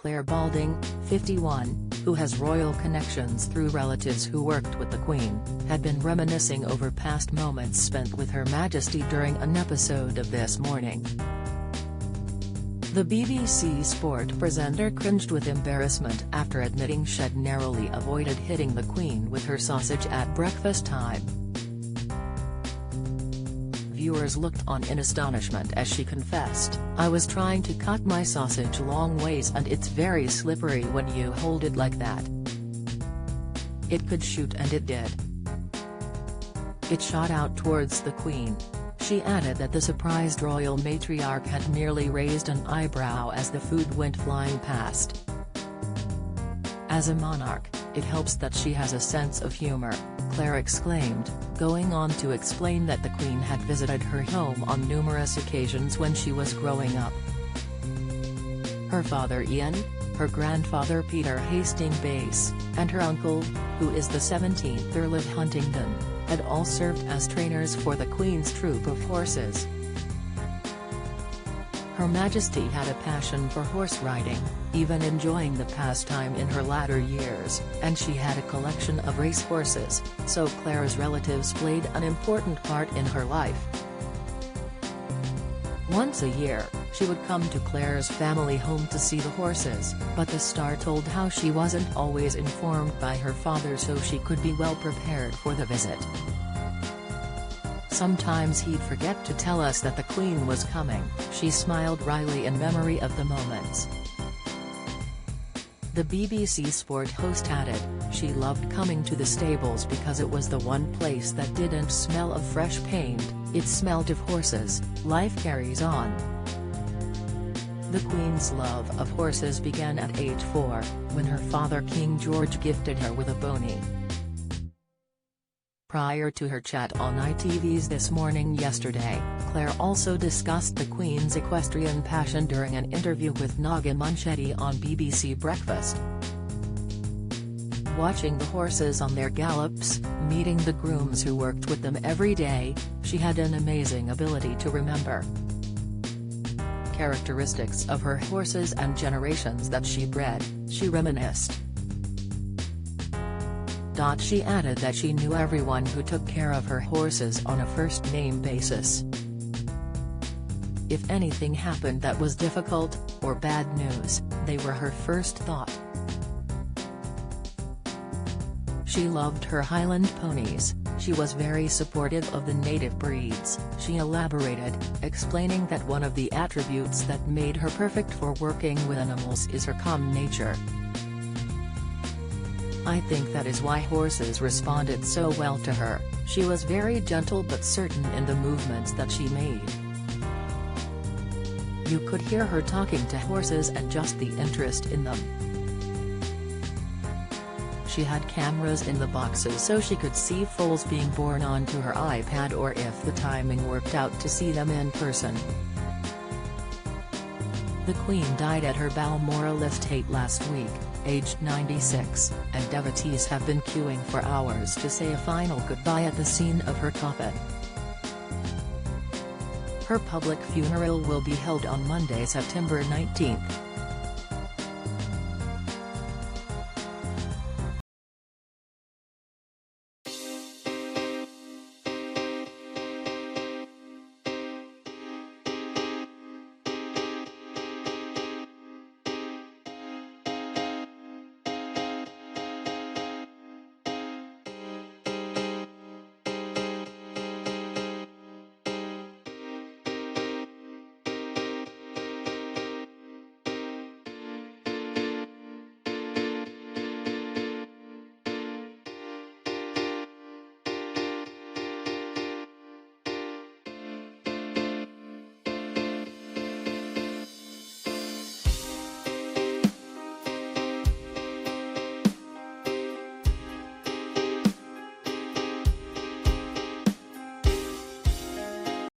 Clare Balding, 51, who has royal connections through relatives who worked with the Queen, had been reminiscing over past moments spent with Her Majesty during an episode of This Morning. The BBC Sport presenter cringed with embarrassment after admitting she'd narrowly avoided hitting the Queen with her sausage at breakfast time. Viewers looked on in astonishment as she confessed, "I was trying to cut my sausage long ways and it's very slippery when you hold it like that. It could shoot and it did. It shot out towards the Queen." She added that the surprised royal matriarch had merely raised an eyebrow as the food went flying past. "As a monarch, it helps that she has a sense of humor," Clare exclaimed, going on to explain that the Queen had visited her home on numerous occasions when she was growing up. Her father Ian, her grandfather Peter Hastings, and her uncle, who is the 17th Earl of Huntingdon, had all served as trainers for the Queen's troop of horses. Her Majesty had a passion for horse riding, even enjoying the pastime in her latter years, and she had a collection of race horses, so Clare's relatives played an important part in her life. Once a year, she would come to Clare's family home to see the horses, but the star told how she wasn't always informed by her father so she could be well prepared for the visit. "Sometimes he'd forget to tell us that the Queen was coming," she smiled wryly in memory of the moments. The BBC Sport host added, she loved coming to the stables because it was the one place that didn't smell of fresh paint, it smelled of horses. Life carries on. The Queen's love of horses began at age 4, when her father King George gifted her with a pony. Prior to her chat on ITV's This Morning yesterday, Clare also discussed the Queen's equestrian passion during an interview with Naga Munchetty on BBC Breakfast. Watching the horses on their gallops, meeting the grooms who worked with them every day, she had an amazing ability to remember characteristics of her horses and generations that she bred, she reminisced. She added that she knew everyone who took care of her horses on a first-name basis. If anything happened that was difficult, or bad news, they were her first thought. She loved her Highland ponies, she was very supportive of the native breeds, she elaborated, explaining that one of the attributes that made her perfect for working with animals is her calm nature. "I think that is why horses responded so well to her, she was very gentle but certain in the movements that she made. You could hear her talking to horses and just the interest in them. She had cameras in the boxes so she could see foals being born onto her iPad or if the timing worked out to see them in person." The Queen died at her Balmoral estate last week, aged 96, and devotees have been queuing for hours to say a final goodbye at the scene of her coffin. Her public funeral will be held on Monday, September 19.